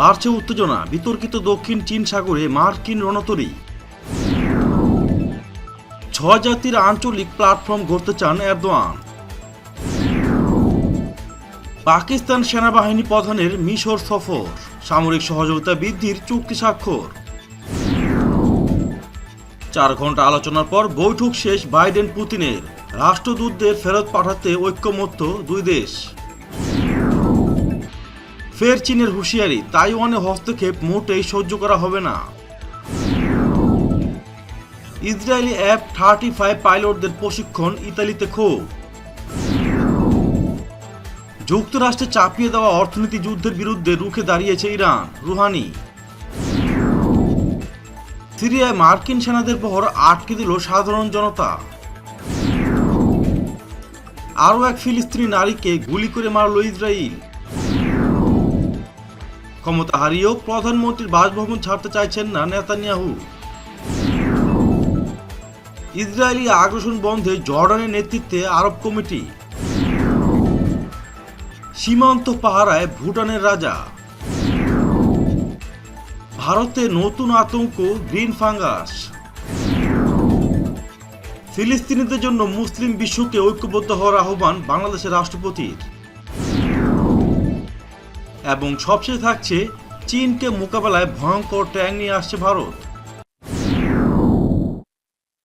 বাড়ছে উত্তেজনা, বিতর্কিত দক্ষিণ চীন সাগরে মার্কিন রণতরী। 6 জাতির আঞ্চলিক প্ল্যাটফর্ম গড়তে চান এরদোয়ান। পাকিস্তান সেনাবাহিনী প্রধানের মিশর সফর, সামরিক সহযোগিতা বৃদ্ধির চুক্তি স্বাক্ষর। 4 ঘন্টা আলোচনার পর বৈঠক শেষ বাইডেন পুতিনের, রাষ্ট্রদূতদের ফেরত পাঠাতে ঐক্যমত্য দুই দেশ। ফের চীনের হুঁশিয়ারি, তাইওয়ানে হস্তক্ষেপ মোটেই সহ্য করা হবে না। ইসরায়েলি F-35 পাইলটদের প্রশিক্ষণ ইতালিতে ক্ষোভ। যুক্তরাষ্ট্রে চাপিয়ে দেওয়া অর্থনীতি যুদ্ধের বিরুদ্ধে রুখে দাঁড়িয়েছে ইরান, রুহানি। সিরিয়ায় মার্কিন সেনাদের বহর আটকে দিল সাধারণ জনতা। আরও এক ফিলিস্তিনি নারীকে গুলি করে মারল ইসরায়েল। ক্ষমতা হারিয়েও প্রধানমন্ত্রীর বাসভবন ছাড়তে চাইছেন না নেতানিয়াহু। ইসরায়েলি আগ্রাসন বন্ধে জর্ডানের নেতৃত্বে আরব কমিটি। সীমান্ত পাহারায় ভুটানের রাজা। ভারতে নতুন আতঙ্ক গ্রিন ফাঙ্গাস। ফিলিস্তিনিদের জন্য মুসলিম বিশ্বকে ঐক্যবদ্ধ হওয়ার আহ্বান বাংলাদেশের রাষ্ট্রপতির। এবং সবশেষে থাকছে, চীনকে মোকাবেলায় ভয়ঙ্কর ট্যাঙ্ক নিয়ে আসছে ভারত।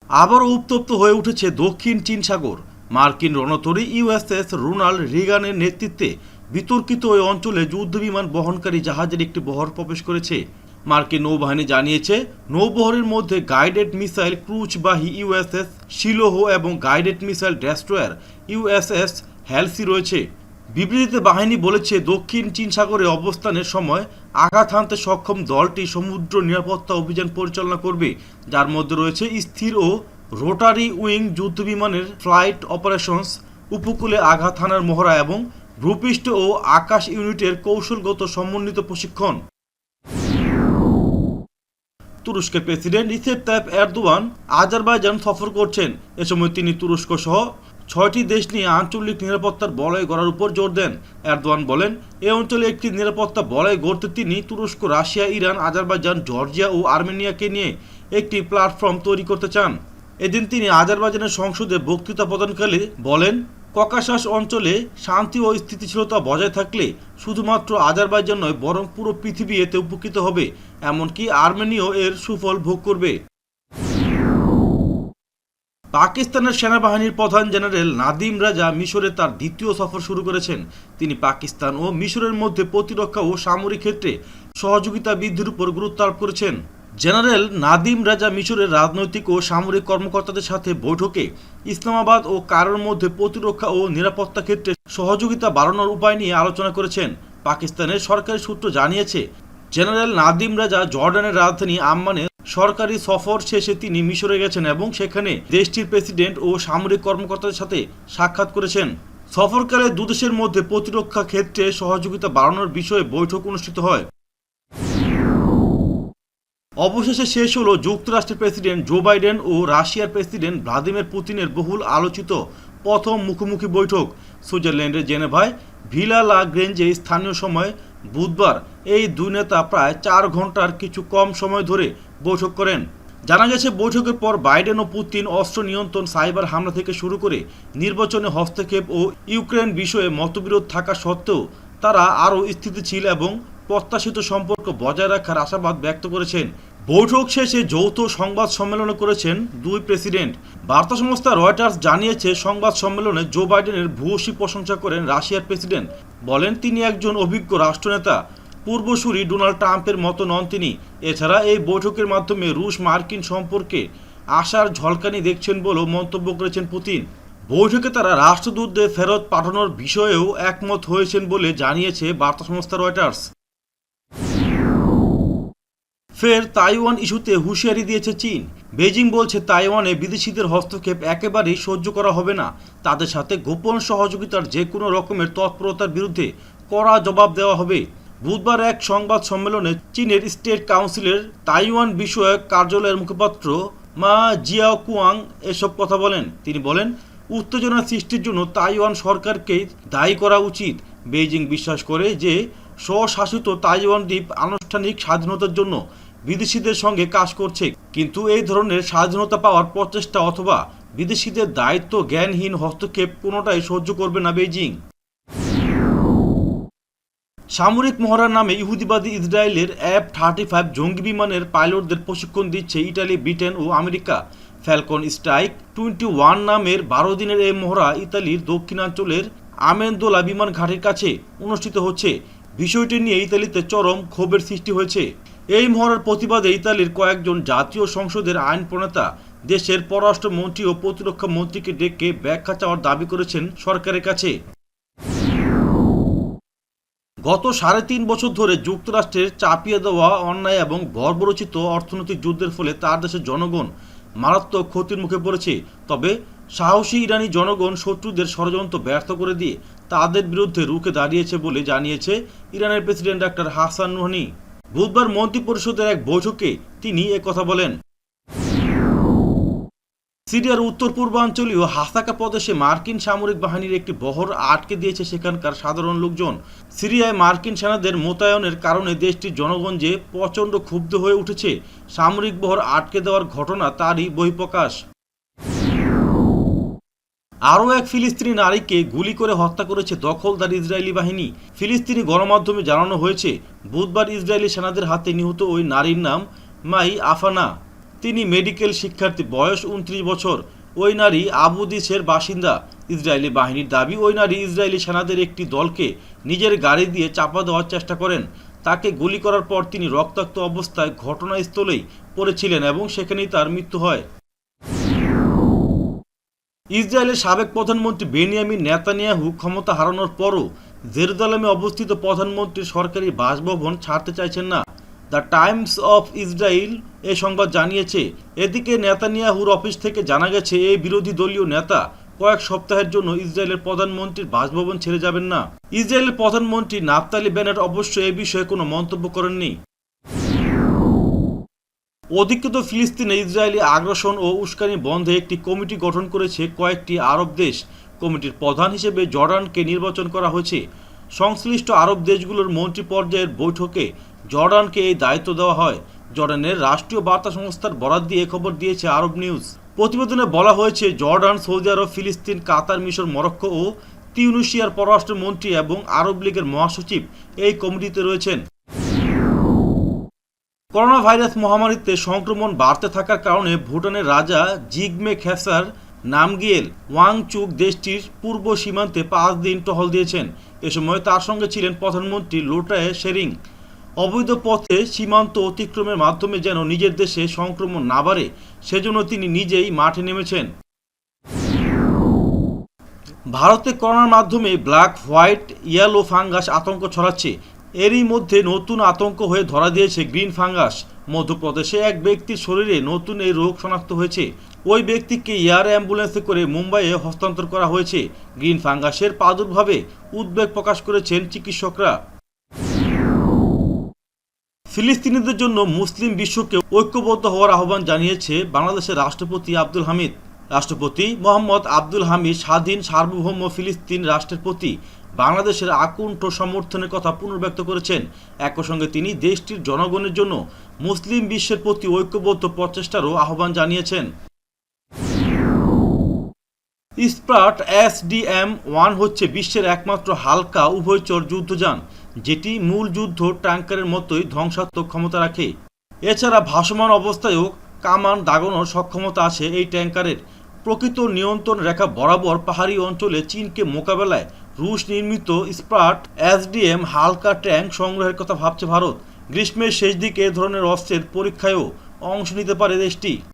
আবারও উত্তপ্ত হয়ে উঠেছে দক্ষিণ চীন সাগর। মার্কিন রণতরী ইউএসএস রোনাল্ড রিগানের নেতৃত্বে বিতর্কিত ওই অঞ্চলে যুদ্ধবিমান বহনকারী জাহাজের একটি বহর প্রবেশ করেছে। মার্কিন নৌবাহিনী জানিয়েছে, নৌবহরের মধ্যে গাইডেড মিসাইল ক্রুজবাহী ইউএসএস শিলোহ এবং গাইডেড মিসাইল ডেস্ট্রয়ার ইউএসএস হ্যালসি রয়েছে। বিবৃতিতে বাহিনী বলেছে, দক্ষিণ চীন সাগরে অবস্থানের সময় আঘাত হানতে সক্ষম দলটি সমুদ্র নিরাপত্তা অভিযান পরিচালনা করবে, যার মধ্যে রয়েছে স্থির ও রোটারি উইং যুদ্ধবিমানের ফ্লাইট অপারেশনস, উপকূলে আঘাত হানার মহড়া এবং ভূপৃষ্ঠ ও আকাশ ইউনিটের কৌশলগত সমন্বিত প্রশিক্ষণ। তুরস্কের president Recep Tayyip Erdogan Azerbaijan সফর করছেন। এ সময় তিনি তুরস্ক সহ 6টি দেশ নিয়ে আঞ্চলিক নিরাপত্তার বলয় গড়ার উপর জোর দেন। এরদোয়ান বলেন, এ অঞ্চলে একটি নিরাপত্তা বলয় গড়তে তিনি তুরস্ক, রাশিয়া, ইরান, আজারবাইজান, জর্জিয়া ও আর্মেনিয়াকে নিয়ে একটি প্ল্যাটফর্ম তৈরি করতে চান। এদিন তিনি আজারবাইজানের সংসদে বক্তৃতা প্রদানকালে বলেন, ককাসাস অঞ্চলে শান্তি ও স্থিতিশীলতা বজায় থাকলে শুধুমাত্র আজারবাইজান নয়, বরং পুরো পৃথিবী এতে উপকৃত হবে, এমনকি আর্মেনিয়াও এর সুফল ভোগ করবে। পাকিস্তানের সেনাবাহিনীর প্রধান জেনারেল নাদিম রাজা মিশরে তার দ্বিতীয় সফর শুরু করেছেন। তিনি পাকিস্তান ও মিশরের মধ্যে প্রতিরক্ষা ও সামরিক ক্ষেত্রে সহযোগিতা বৃদ্ধির উপর গুরুত্ব আরোপ করেছেন। জেনারেল নাদিম রাজা মিশরের রাজনৈতিক ও সামরিক কর্মকর্তাদের সাথে বৈঠকে ইসলামাবাদ ও কায়রোর মধ্যে প্রতিরক্ষা ও নিরাপত্তা ক্ষেত্রে সহযোগিতা বাড়ানোর উপায় নিয়ে আলোচনা করেছেন। পাকিস্তানের সরকারি সূত্র জানিয়েছে, জেনারেল নাদিম রাজা জর্ডানের রাজধানী আম্মানে সরকারি সফর শেষে তিনি মিশরে গেছেন এবং সেখানে দেশটির প্রেসিডেন্ট ও সামরিক কর্মকর্তাদের সাথে সাক্ষাৎ করেছেন। সফরকালে দুদেশের মধ্যে প্রতিরক্ষা ক্ষেত্রে সহযোগিতা বাড়ানোর বিষয়ে বৈঠক অনুষ্ঠিত হয়। অবশেষে শেষ হলো যুক্তরাষ্ট্রের প্রেসিডেন্ট জো বাইডেন ও রাশিয়ার প্রেসিডেন্ট ভ্লাদিমির পুতিনের বহুল আলোচিত প্রথম মুখোমুখি বৈঠক। সুইজারল্যান্ডের জেনেভায় ভিলা লা গ্রেঞ্জে স্থানীয় সময় বুধবার এই দুই নেতা প্রায় 4 ঘন্টার কিছু কম সময় ধরে বৈঠক করেন। জানা গেছে, বৈঠকের পর বাইডেন ও পুতিন অস্ত্র নিয়ন্ত্রণ, সাইবার হামলা থেকে শুরু করে নির্বাচনে হস্তক্ষেপ ও ইউক্রেন বিষয়ে মতবিরোধ থাকা সত্ত্বেও তারা আরও স্থিতিশীল এবং প্রত্যাশিত সম্পর্ক বজায় রাখার আশাবাদ ব্যক্ত করেছেন। বৈঠক শেষে যৌথ সংবাদ সম্মেলন করেছেন দুই প্রেসিডেন্ট। বার্তা সংস্থা রয়টার্স জানিয়েছে, সংবাদ সম্মেলনে জো বাইডেনের ভূয়সী প্রশংসা করেন রাশিয়ার প্রেসিডেন্ট। বলেন, তিনি একজন অভিজ্ঞ রাষ্ট্রনেতা, পূর্বসূরি ডোনাল্ড ট্রাম্পের মতো নন তিনি। এছাড়া এই বৈঠকের মাধ্যমে রুশ মার্কিন সম্পর্কে আশার ঝলকানি দেখছেন বলেও মন্তব্য করেছেন পুতিন। বৈঠকে তারা রাষ্ট্রদূতদের ফেরত পাঠানোর বিষয়েও একমত হয়েছেন বলে জানিয়েছে বার্তা সংস্থা রয়টার্স। ফের তাইওয়ান ইস্যুতে হুঁশিয়ারি দিয়েছে চীন। বেজিং বলছে, তাইওয়ানে বিদেশিদের হস্তক্ষেপ একেবারেই সহ্য করা হবে না। তাদের সাথে গোপন সহযোগিতার যে কোনো রকমের তৎপরতার বিরুদ্ধে কড়া জবাব দেওয়া হবে। বুধবার এক সংবাদ সম্মেলনে চীনের স্টেট কাউন্সিলের তাইওয়ান বিষয়ক কার্যালয়ের মুখপাত্র মা জিয়াওকুয়াং এসব কথা বলেন। তিনি বলেন, উত্তেজনা সৃষ্টির জন্য তাইওয়ান সরকারকে দায়ী করা উচিত। বেইজিং বিশ্বাস করে যে স্বশাসিত তাইওয়ান দ্বীপ আনুষ্ঠানিক স্বাধীনতার জন্য বিদেশিদের সঙ্গে কাজ করছে, কিন্তু এই ধরনের স্বাধীনতা পাওয়ার প্রচেষ্টা অথবা বিদেশিদের দায়িত্ব জ্ঞানহীন হস্তক্ষেপ কোনোটাই সহ্য করবে না বেইজিং। সামরিক মহড়ার নামে ইহুদিবাদী ইসরায়েলের F-35 জঙ্গি বিমানের পাইলটদের প্রশিক্ষণ দিচ্ছে ইটালি, ব্রিটেন ও আমেরিকা। ফ্যালকন স্ট্রাইক 21 নামের 12 দিনের এই মহড়া ইতালির দক্ষিণাঞ্চলের আমেন্দোলা বিমান ঘাটির কাছে অনুষ্ঠিত হচ্ছে। বিষয়টি নিয়ে ইতালিতে চরম ক্ষোভের সৃষ্টি হয়েছে। এই মহড়ার প্রতিবাদে ইতালির কয়েকজন জাতীয় সংসদের আইন প্রণেতা দেশের পররাষ্ট্রমন্ত্রী ও প্রতিরক্ষা মন্ত্রীকে ডেকে ব্যাখ্যা চাওয়ার দাবি করেছেন সরকারের কাছে। গত 3.5 বছর ধরে যুক্তরাষ্ট্রের চাপিয়ে দেওয়া অন্যায় এবং বর্বরচিত অর্থনৈতিক যুদ্ধের ফলে তার দেশের জনগণ মারাত্মক ক্ষতির মুখে পড়েছে। তবে সাহসী ইরানি জনগণ শত্রুদের ষড়যন্ত্র ব্যর্থ করে দিয়ে তাদের বিরুদ্ধে রুখে দাঁড়িয়েছে বলে জানিয়েছে ইরানের প্রেসিডেন্ট ডক্টর হাসান রুহানি। বুধবার মন্ত্রিপরিষদের এক বৈঠকে তিনি একথা বলেন। সিরিয়ার উত্তর পূর্বাঞ্চলীয় হাসাকা প্রদেশে মার্কিন সামরিক বাহিনীর একটি বহর আটকে দিয়েছে সেখানকার সাধারণ লোকজন। সিরিয়ায় মার্কিন সেনাদের মোতায়েনের কারণে দেশটির জনগণ যে প্রচণ্ড ক্ষুব্ধ হয়ে উঠেছে, সামরিক বহর আটকে দেওয়ার ঘটনা তারই বহিঃপ্রকাশ। আরও এক ফিলিস্তিনি নারীকে গুলি করে হত্যা করেছে দখলদার ইসরায়েলি বাহিনী। ফিলিস্তিনি গণমাধ্যমে জানানো হয়েছে, বুধবার ইসরায়েলি সেনাদের হাতে নিহত ওই নারীর নাম মাই আফানা। তিনি মেডিকেল শিক্ষার্থী, বয়স 29 বছর। ওই নারী আবু দিসের বাসিন্দা। ইসরায়েলি বাহিনীর দাবি, ওই নারী ইসরায়েলি সেনাদের একটি দলকে নিজের গাড়ি দিয়ে চাপা দেওয়ার চেষ্টা করেন। তাকে গুলি করার পর তিনি রক্তাক্ত অবস্থায় ঘটনাস্থলেই পড়েছিলেন এবং সেখানেই তার মৃত্যু হয়। ইসরায়েলের সাবেক প্রধানমন্ত্রী বেনিয়ামিন নেতানিয়াহু ক্ষমতা হারানোর পরও জেরুজালেমে অবস্থিত প্রধানমন্ত্রীর সরকারি বাসভবন ছাড়তে চাইছেন না। দ্য টাইমস অফ ইসরায়েল এ সংবাদ জানিয়েছে। এদিকে নেতানিয়াহুর অফিস থেকে জানা গেছে, এই বিরোধী দলীয় নেতা কয়েক সপ্তাহের জন্য ইসরায়েলের প্রধানমন্ত্রীর বাসভবন ছেড়ে যাবেন না। ইসরায়েলের প্রধানমন্ত্রী নাফতালি বেনেট অবশ্য এ বিষয়ে কোনো মন্তব্য করেননি। অধিকৃত ফিলিস্তিনে ইসরায়েলি আগ্রাসন ও উস্কানি বন্ধে একটি কমিটি গঠন করেছে কয়েকটি আরব দেশ। কমিটির প্রধান হিসেবে জর্ডানকে নির্বাচন করা হয়েছে। সংশ্লিষ্ট আরব দেশগুলোর মন্ত্রী পর্যায়ের বৈঠকে জর্ডানকে এই দায়িত্ব দেওয়া হয়। জর্ডানের রাষ্ট্রীয় বার্তা সংস্থার বরাত দিয়ে খবর দিয়েছে আরব নিউজ। প্রতিবেদনে বলা হয়েছে, জর্ডান, সৌদি আরব, ফিলিস্তিন, কাতার, মিশর, মরক্কো ও তিউনিসিয়ার পররাষ্ট্রমন্ত্রী এবং আরব লীগের মহাসচিব এই কমিটিতে রয়েছেন। করোনা ভাইরাস মহামারীতে সংক্রমণ বাড়তে থাকার কারণে ভুটানের রাজা জিগমে খেসার নামগিয়েল ওয়াংচুক দেশটির পূর্ব সীমান্তে 5 দিন টহল দিয়েছেন। এ সময় তার সঙ্গে ছিলেন প্রধানমন্ত্রী লোটায়ে শেরিং। অবৈধ পথে সীমান্ত অতিক্রমের মাধ্যমে যেন নিজের দেশে সংক্রমণ না বাড়ে, সেজন্য তিনি নিজেই মাঠে নেমেছেন। ভারতে করোনার মাধ্যমে ব্ল্যাক, হোয়াইট, ইয়েলো ফাঙ্গাস আতঙ্ক ছড়াচ্ছে। এরই মধ্যে নতুন আতঙ্ক হয়ে ধরা দিয়েছে গ্রিন ফাঙ্গাস। মধ্যপ্রদেশে এক ব্যক্তির শরীরে নতুন এই রোগ শনাক্ত হয়েছে। ওই ব্যক্তিকে এয়ার অ্যাম্বুলেন্সে করে মুম্বাইয়ে হস্তান্তর করা হয়েছে। গ্রিন ফাঙ্গাসের প্রাদুর্ভাবে উদ্বেগ প্রকাশ করেছেন চিকিৎসকরা। ফিলিস্তিনিদের জন্য মুসলিম বিশ্বকে ঐক্যবদ্ধ হওয়ার আহ্বান জানিয়েছে বাংলাদেশের রাষ্ট্রপতি আব্দুল হামিদ। রাষ্ট্রপতি মোহাম্মদ আব্দুল হামিদ স্বাধীন সার্বভৌম ফিলিস্তিন রাষ্ট্রের প্রতি বাংলাদেশের আকুণ্ঠ সমর্থনের কথা পুনর্ব্যক্ত করেছেন। একই সঙ্গে তিনি দেশটির জনগণের জন্য মুসলিম বিশ্বের প্রতি ঐক্যবদ্ধ প্রচেষ্টারও আহ্বান জানিয়েছেন। স্প্রাট SDM-1 হচ্ছে বিশ্বের একমাত্র হালকা উভয়চর যুদ্ধযান, যেটি মূল যুদ্ধ ট্যাঙ্কারের মতোই ধ্বংসাত্মক ক্ষমতা রাখে। এছাড়া ভাসমান অবস্থায়ও কামান দাগানোর সক্ষমতা আছে এই ট্যাঙ্কারের। প্রকৃত নিয়ন্ত্রণ রেখা বরাবর পাহাড়ি অঞ্চলে চীনকে মোকাবেলায় রুশ নির্মিত স্প্রাট SDM হালকা ট্যাঙ্ক সংগ্রহের কথা ভাবছে ভারত। গ্রীষ্মের শেষ দিকে এ ধরনের অস্ত্রের পরীক্ষায়ও অংশ নিতে পারে দেশটি।